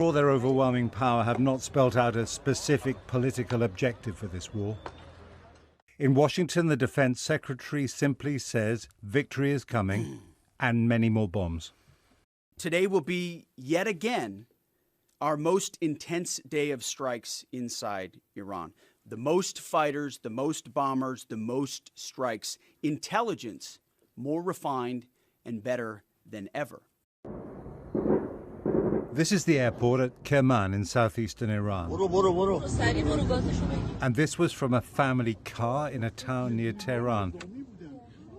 All their overwhelming power have not spelt out a specific political objective for this war. In Washington, the defense secretary simply says victory is coming and many more bombs. Today will be, yet again, our most intense day of strikes inside Iran. The most fighters, the most bombers, the most strikes. Intelligence more refined and better than ever. This is the airport at Kerman in southeastern Iran. And this was from a family car in a town near Tehran.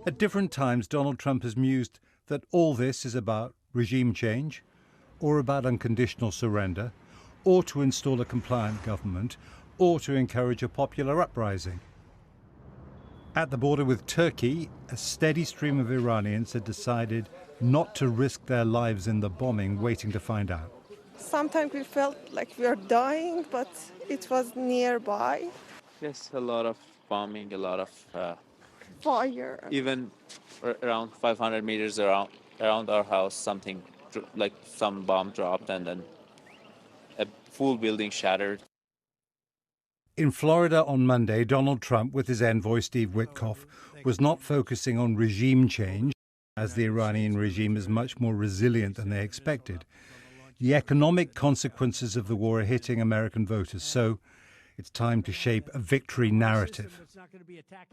At different times, Donald Trump has mused that all this is about regime change, or about unconditional surrender, or to install a compliant government, or to encourage a popular uprising. At the border with Turkey, a steady stream of Iranians had decided not to risk their lives in the bombing, waiting to find out. Sometimes we felt like we are dying, but it was nearby. Yes, a lot of bombing, a lot of Fire. Even around 500 meters around our house, something like some bomb dropped and then a full building shattered. In Florida on Monday, Donald Trump, with his envoy Steve Witkoff, was not focusing on regime change, as the Iranian regime is much more resilient than they expected. The economic consequences of the war are hitting American voters, so it's time to shape a victory narrative.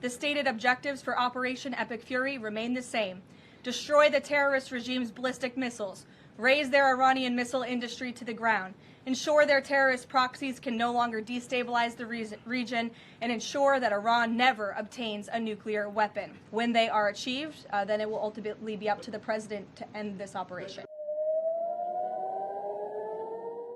The stated objectives for Operation Epic Fury remain the same: destroy the terrorist regime's ballistic missiles, raise their Iranian missile industry to the ground, ensure their terrorist proxies can no longer destabilize the region, and ensure that Iran never obtains a nuclear weapon. When they are achieved, then it will ultimately be up to the president to end this operation.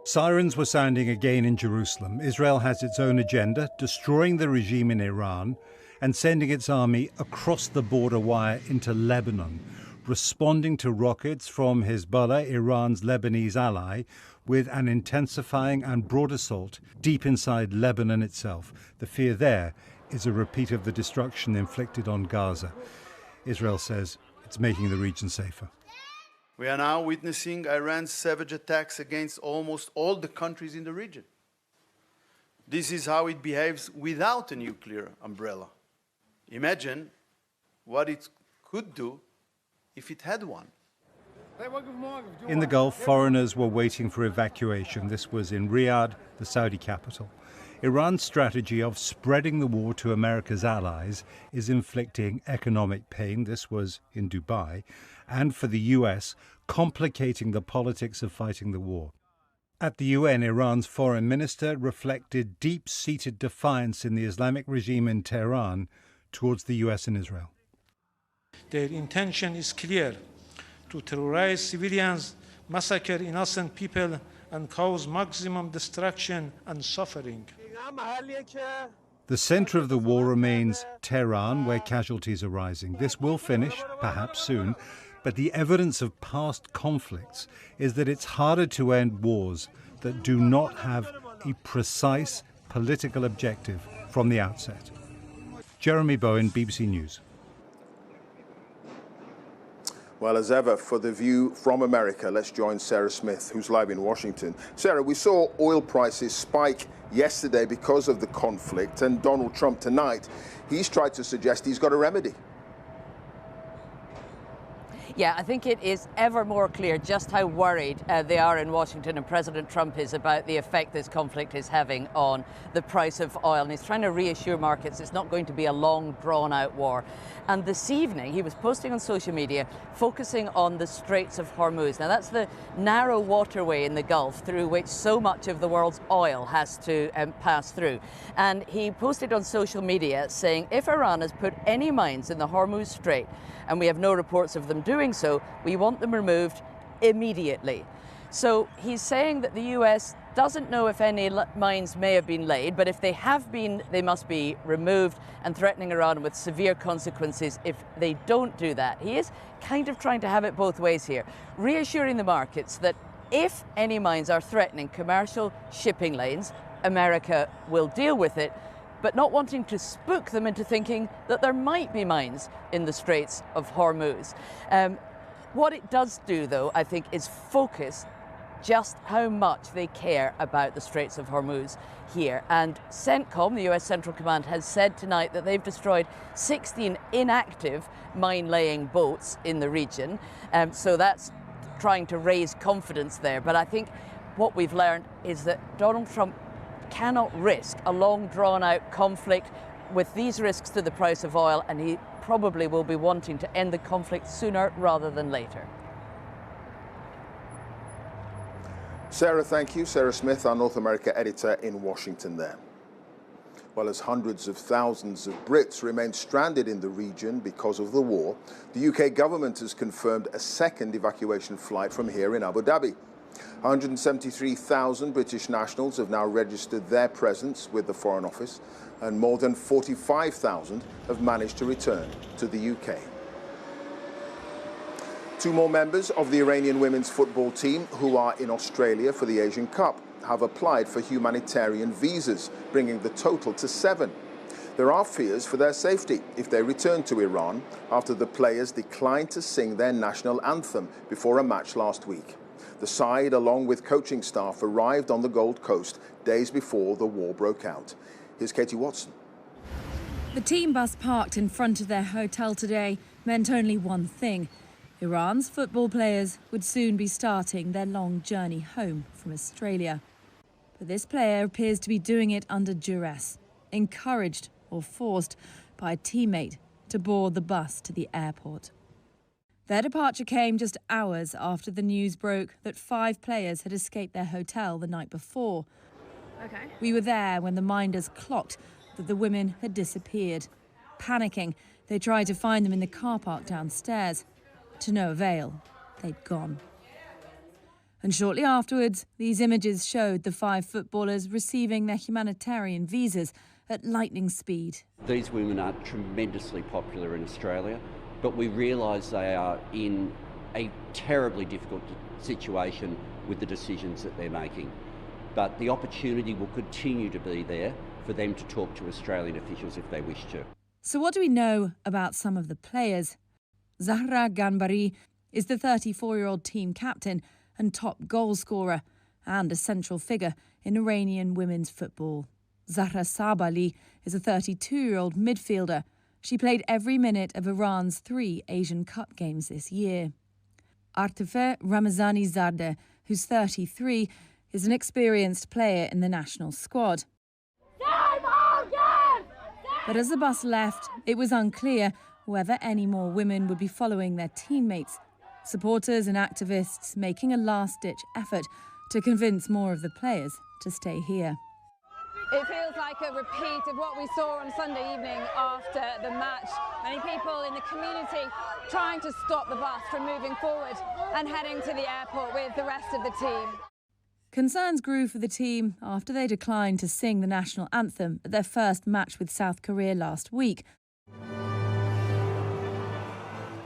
Sirens were sounding again in Jerusalem. Israel has its own agenda, destroying the regime in Iran and sending its army across the border wire into Lebanon, responding to rockets from Hezbollah, Iran's Lebanese ally, with an intensifying and broad assault deep inside Lebanon itself. The fear there is a repeat of the destruction inflicted on Gaza. Israel says it's making the region safer. We are now witnessing Iran's savage attacks against almost all the countries in the region. This is how it behaves without a nuclear umbrella. Imagine what it could do if it had one. In the Gulf, foreigners were waiting for evacuation. This was in Riyadh, the Saudi capital. Iran's strategy of spreading the war to America's allies is inflicting economic pain. This was in Dubai. And for the US, complicating the politics of fighting the war. At the UN, Iran's foreign minister reflected deep-seated defiance in the Islamic regime in Tehran towards the US and Israel. Their intention is clear: to terrorize civilians, massacre innocent people, and cause maximum destruction and suffering. The center of the war remains Tehran, where casualties are rising. This will finish, perhaps soon, but the evidence of past conflicts is that it's harder to end wars that do not have a precise political objective from the outset. Jeremy Bowen, BBC News. Well, as ever, for The View from America, let's join Sarah Smith, who's live in Washington. Sarah, we saw oil prices spike yesterday because of the conflict, and Donald Trump tonight, he's tried to suggest he's got a remedy. Yeah, I think it is ever more clear just how worried they are in Washington, and President Trump is, about the effect this conflict is having on the price of oil. And he's trying to reassure markets it's not going to be a long, drawn-out war. And this evening, he was posting on social media, focusing on the Straits of Hormuz. Now, that's the narrow waterway in the Gulf through which so much of the world's oil has to pass through. And he posted on social media saying, if Iran has put any mines in the Hormuz Strait, and we have no reports of them doing so, we want them removed immediately. So he's saying that the US doesn't know if any mines may have been laid, but if they have been, they must be removed, and threatening Iran with severe consequences if they don't do that. He is kind of trying to have it both ways here, reassuring the markets that if any mines are threatening commercial shipping lanes, America will deal with it, but not wanting to spook them into thinking that there might be mines in the Straits of Hormuz. What it does do, though, I think, is focus just how much they care about the Straits of Hormuz here. And CENTCOM, the US Central Command, has said tonight that they've destroyed 16 inactive mine-laying boats in the region. So that's trying to raise confidence there. But I think what we've learned is that Donald Trump cannot risk a long, drawn-out conflict with these risks to the price of oil, and he probably will be wanting to end the conflict sooner rather than later. Sarah, thank you. Sarah Smith, our North America editor in Washington there. Well, as hundreds of thousands of Brits remain stranded in the region because of the war, the UK government has confirmed a second evacuation flight from here in Abu Dhabi. 173,000 British nationals have now registered their presence with the Foreign Office, and more than 45,000 have managed to return to the UK. Two more members of the Iranian women's football team who are in Australia for the Asian Cup have applied for humanitarian visas, bringing the total to 7. There are fears for their safety if they return to Iran after the players declined to sing their national anthem before a match last week. The side, along with coaching staff, arrived on the Gold Coast days before the war broke out. Here's Katie Watson. The team bus parked in front of their hotel today meant only one thing. Iran's football players would soon be starting their long journey home from Australia. But this player appears to be doing it under duress, encouraged or forced by a teammate to board the bus to the airport. Their departure came just hours after the news broke that 5 players had escaped their hotel the night before. Okay. We were there when the minders clocked that the women had disappeared. Panicking, they tried to find them in the car park downstairs. To no avail, they'd gone. And shortly afterwards, these images showed the 5 footballers receiving their humanitarian visas at lightning speed. These women are tremendously popular in Australia, but we realise they are in a terribly difficult situation with the decisions that they're making. But the opportunity will continue to be there for them to talk to Australian officials if they wish to. So what do we know about some of the players? Zahra Ganbari is the 34-year-old team captain and top goal scorer and a central figure in Iranian women's football. Zahra Sabali is a 32-year-old midfielder. She played every minute of Iran's 3 Asian Cup games this year. Artefe Ramazani Zadeh, who's 33, is an experienced player in the national squad. But as the bus left, it was unclear whether any more women would be following their teammates. Supporters and activists making a last-ditch effort to convince more of the players to stay here. It feels like a repeat of what we saw on Sunday evening after the match. Many people in the community trying to stop the bus from moving forward and heading to the airport with the rest of the team. Concerns grew for the team after they declined to sing the national anthem at their first match with South Korea last week.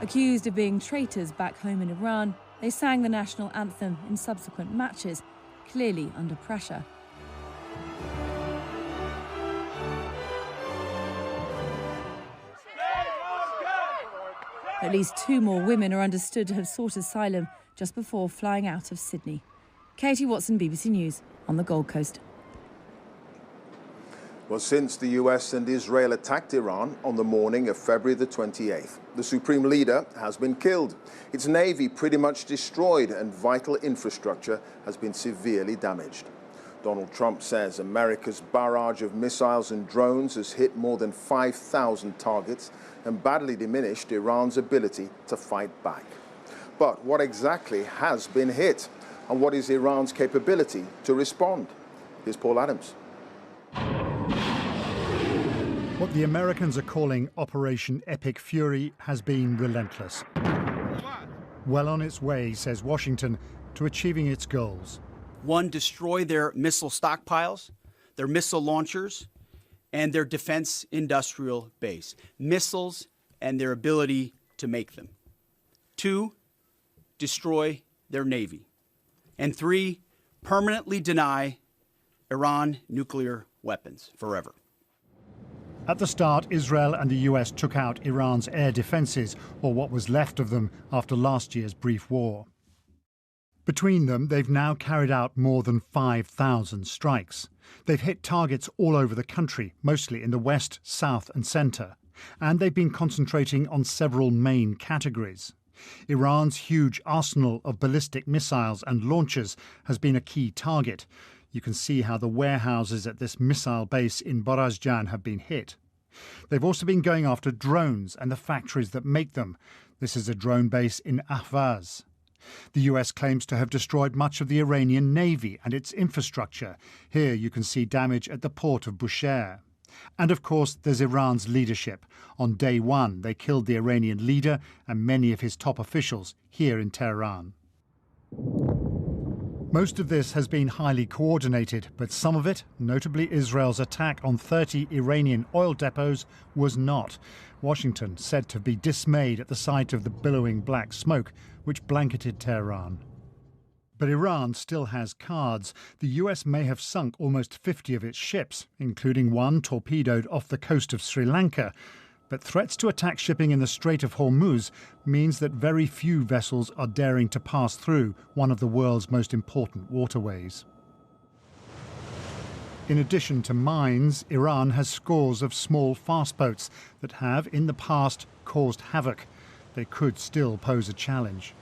Accused of being traitors back home in Iran, they sang the national anthem in subsequent matches, clearly under pressure. At least 2 more women are understood to have sought asylum just before flying out of Sydney. Katie Watson, BBC News, on the Gold Coast. Well, since the US and Israel attacked Iran on the morning of February the 28th, the supreme leader has been killed. Its navy pretty much destroyed and vital infrastructure has been severely damaged. Donald Trump says America's barrage of missiles and drones has hit more than 5,000 targets and badly diminished Iran's ability to fight back. But what exactly has been hit? And what is Iran's capability to respond? Here's Paul Adams. What the Americans are calling Operation Epic Fury has been relentless. Well on its way, says Washington, to achieving its goals. 1, destroy their missile stockpiles, their missile launchers, and their defense industrial base. Missiles and their ability to make them. 2, destroy their navy. And 3, permanently deny Iran nuclear weapons forever. At the start, Israel and the US took out Iran's air defences, or what was left of them after last year's brief war. Between them, they've now carried out more than 5,000 strikes. They've hit targets all over the country, mostly in the west, south and centre. And they've been concentrating on several main categories. Iran's huge arsenal of ballistic missiles and launchers has been a key target. You can see how the warehouses at this missile base in Borazjan have been hit. They've also been going after drones and the factories that make them. This is a drone base in Ahvaz. The US claims to have destroyed much of the Iranian navy and its infrastructure. Here you can see damage at the port of Bushehr. And of course there's Iran's leadership. On day one they killed the Iranian leader and many of his top officials here in Tehran. Most of this has been highly coordinated, but some of it, notably Israel's attack on 30 Iranian oil depots, was not. Washington said to be dismayed at the sight of the billowing black smoke which blanketed Tehran. But Iran still has cards. The US may have sunk almost 50 of its ships, including one torpedoed off the coast of Sri Lanka. But threats to attack shipping in the Strait of Hormuz means that very few vessels are daring to pass through one of the world's most important waterways. In addition to mines, Iran has scores of small fast boats that have, in the past, caused havoc. They could still pose a challenge.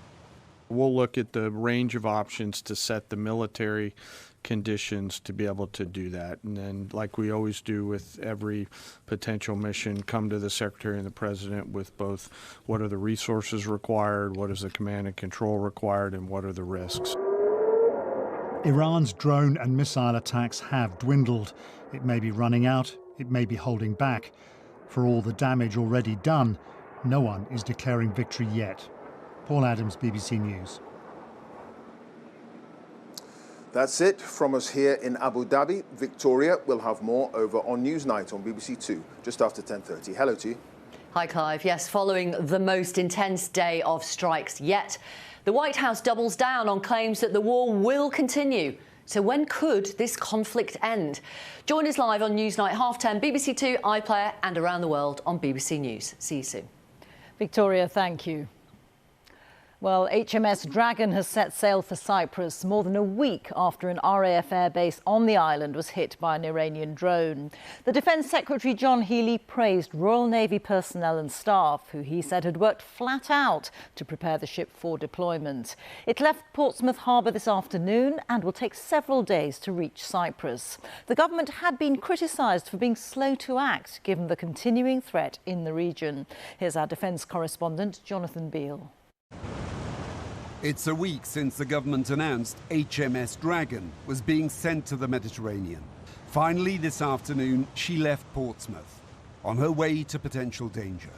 We'll look at the range of options to set the military conditions to be able to do that. And then, like we always do with every potential mission, come to the Secretary and the President with both what are the resources required, what is the command and control required, and what are the risks. Iran's drone and missile attacks have dwindled. It may be running out, it may be holding back. For all the damage already done, no one is declaring victory yet. Paul Adams, BBC News. That's it from us here in Abu Dhabi. Victoria will have more over on Newsnight on BBC Two just after 10:30. Hello to you. Hi, Clive. Yes, following the most intense day of strikes yet, the White House doubles down on claims that the war will continue. So when could this conflict end? Join us live on Newsnight 10:30, BBC Two, iPlayer and around the world on BBC News. See you soon. Victoria, thank you. Well, HMS Dragon has set sail for Cyprus more than a week after an RAF airbase on the island was hit by an Iranian drone. The Defence Secretary John Healey praised Royal Navy personnel and staff, who he said had worked flat out to prepare the ship for deployment. It left Portsmouth Harbour this afternoon and will take several days to reach Cyprus. The government had been criticised for being slow to act, given the continuing threat in the region. Here's our defence correspondent, Jonathan Beale. It's a week since the government announced HMS Dragon was being sent to the Mediterranean. Finally, this afternoon, she left Portsmouth on her way to potential danger.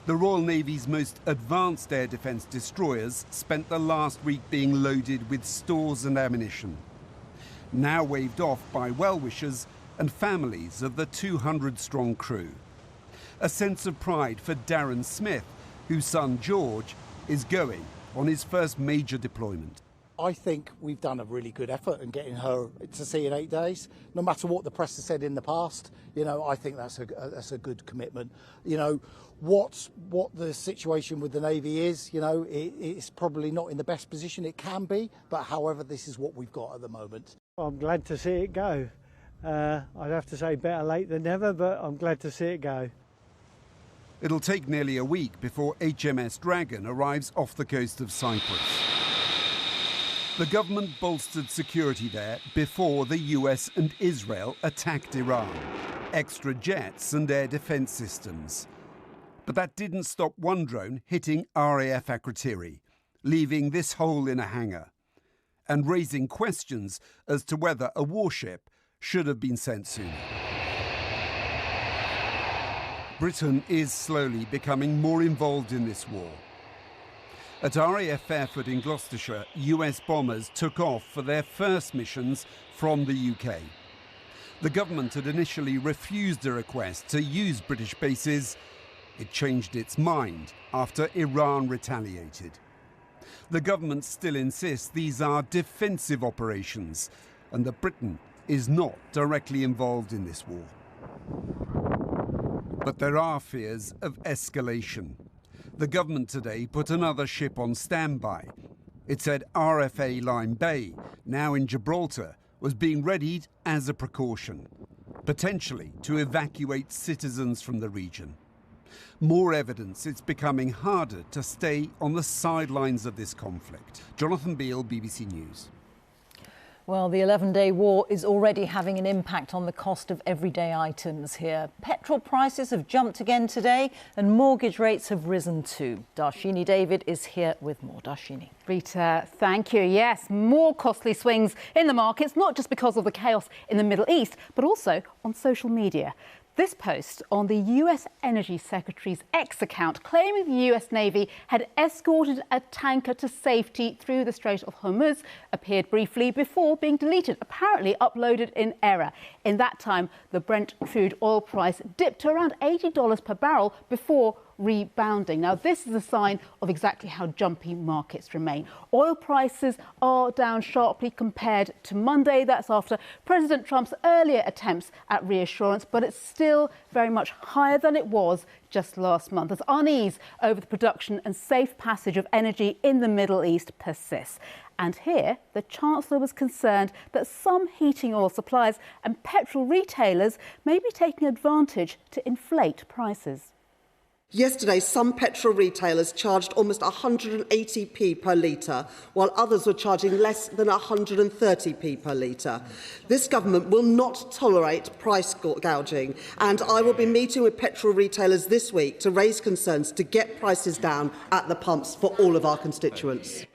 The Royal Navy's most advanced air defence destroyers spent the last week being loaded with stores and ammunition, now waved off by well-wishers and families of the 200-strong crew. A sense of pride for Darren Smith, whose son George is going on his first major deployment. I think we've done a really good effort in getting her to sea in 8 days. No matter what the press has said in the past, I think that's a good commitment. What the situation with the Navy is, it's probably not in the best position it can be, but however, this is what we've got at the moment. I'm glad to see it go. I'd have to say better late than never, but I'm glad to see it go. It'll take nearly a week before HMS Dragon arrives off the coast of Cyprus. The government bolstered security there before the US and Israel attacked Iran. Extra jets and air defence systems. But that didn't stop one drone hitting RAF Akrotiri, leaving this hole in a hangar, and raising questions as to whether a warship should have been sent sooner. Britain is slowly becoming more involved in this war. At RAF Fairford in Gloucestershire, US bombers took off for their first missions from the UK. The government had initially refused a request to use British bases. It changed its mind after Iran retaliated. The government still insists these are defensive operations and that Britain is not directly involved in this war. But there are fears of escalation. The government today put another ship on standby. It said RFA Lime Bay, now in Gibraltar, was being readied as a precaution, potentially to evacuate citizens from the region. More evidence it's becoming harder to stay on the sidelines of this conflict. Jonathan Beale, BBC News. Well, the 11-day war is already having an impact on the cost of everyday items here. Petrol prices have jumped again today and mortgage rates have risen too. Darshini David is here with more. Darshini. Rita, thank you. Yes, more costly swings in the markets, not just because of the chaos in the Middle East, but also on social media. This post on the US Energy Secretary's X account claiming the US Navy had escorted a tanker to safety through the Strait of Hormuz appeared briefly before being deleted, apparently uploaded in error. In that time, the Brent crude oil price dipped to around $80 per barrel before rebounding. Now, this is a sign of exactly how jumpy markets remain. Oil prices are down sharply compared to Monday. That's after President Trump's earlier attempts at reassurance, but it's still very much higher than it was just last month as unease over the production and safe passage of energy in the Middle East persists. And here, the Chancellor was concerned that some heating oil suppliers and petrol retailers may be taking advantage to inflate prices. Yesterday, some petrol retailers charged almost 180p per litre, while others were charging less than 130p per litre. This government will not tolerate price gouging, and I will be meeting with petrol retailers this week to raise concerns to get prices down at the pumps for all of our constituents.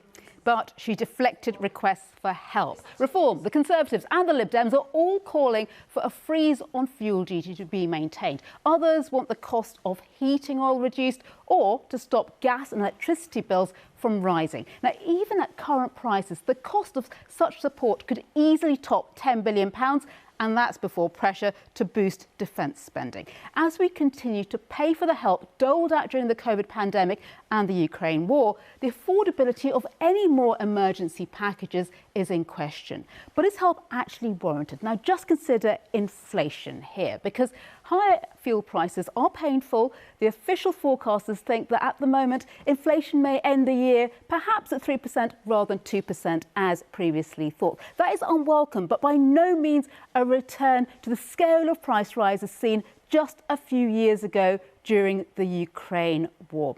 But she deflected requests for help. Reform, the Conservatives and the Lib Dems are all calling for a freeze on fuel duty to be maintained. Others want the cost of heating oil reduced or to stop gas and electricity bills from rising. Now, even at current prices, the cost of such support could easily top £10 billion, and that's before pressure to boost defence spending. As we continue to pay for the help doled out during the COVID pandemic and the Ukraine war, the affordability of any more emergency packages is in question. But is help actually warranted? Now, just consider inflation here, because higher fuel prices are painful. The official forecasters think that at the moment, inflation may end the year perhaps at 3% rather than 2% as previously thought. That is unwelcome, but by no means a return to the scale of price rises seen just a few years ago during the Ukraine war.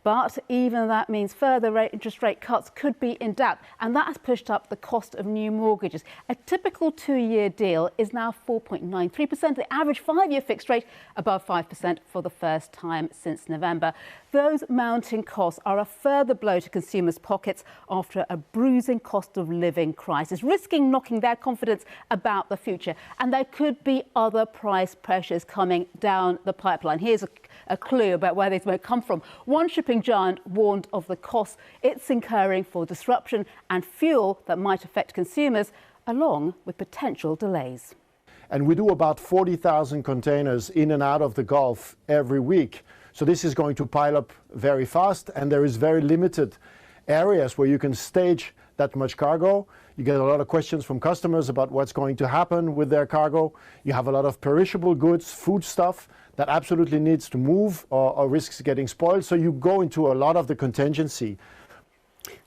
But even that means further interest rate cuts could be in doubt, and that has pushed up the cost of new mortgages. A typical 2-year deal is now 4.93%, the average 5-year fixed rate above 5% for the first time since November. Those mounting costs are a further blow to consumers' pockets after a bruising cost of living crisis, risking knocking their confidence about the future. And there could be other price pressures coming down the pipeline. Here's a clue about where these might come from. One shipping giant warned of the costs it's incurring for disruption and fuel that might affect consumers, along with potential delays. And we do about 40,000 containers in and out of the Gulf every week. So this is going to pile up very fast, and there is very limited areas where you can stage that much cargo. You get a lot of questions from customers about what's going to happen with their cargo. You have a lot of perishable goods, food stuff that absolutely needs to move or risks getting spoiled. So you go into a lot of the contingency.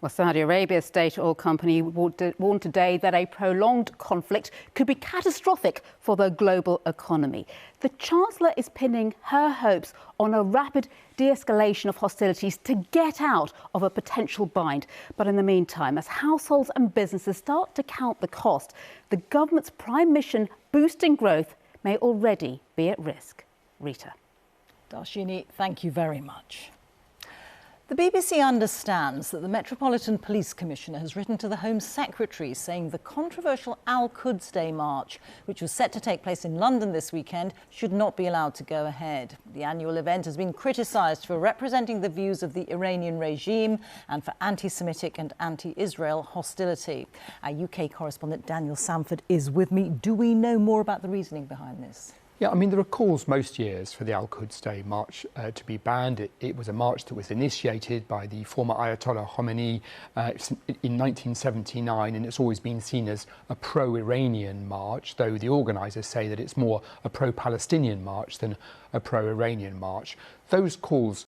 Well, Saudi Arabia's state oil company warned today that a prolonged conflict could be catastrophic for the global economy. The Chancellor is pinning her hopes on a rapid de-escalation of hostilities to get out of a potential bind. But in the meantime, as households and businesses start to count the cost, the government's prime mission, boosting growth, may already be at risk. Rita. Darshini, thank you very much. The BBC understands that the Metropolitan Police Commissioner has written to the Home Secretary saying the controversial Al-Quds Day march, which was set to take place in London this weekend, should not be allowed to go ahead. The annual event has been criticised for representing the views of the Iranian regime and for anti-Semitic and anti-Israel hostility. Our UK correspondent Daniel Samford is with me. Do we know more about the reasoning behind this? Yeah, I mean, there are calls most years for the Al-Quds Day march to be banned. It was a march that was initiated by the former Ayatollah Khomeini in 1979, and it's always been seen as a pro-Iranian march, though the organisers say that it's more a pro-Palestinian march than a pro-Iranian march. Those calls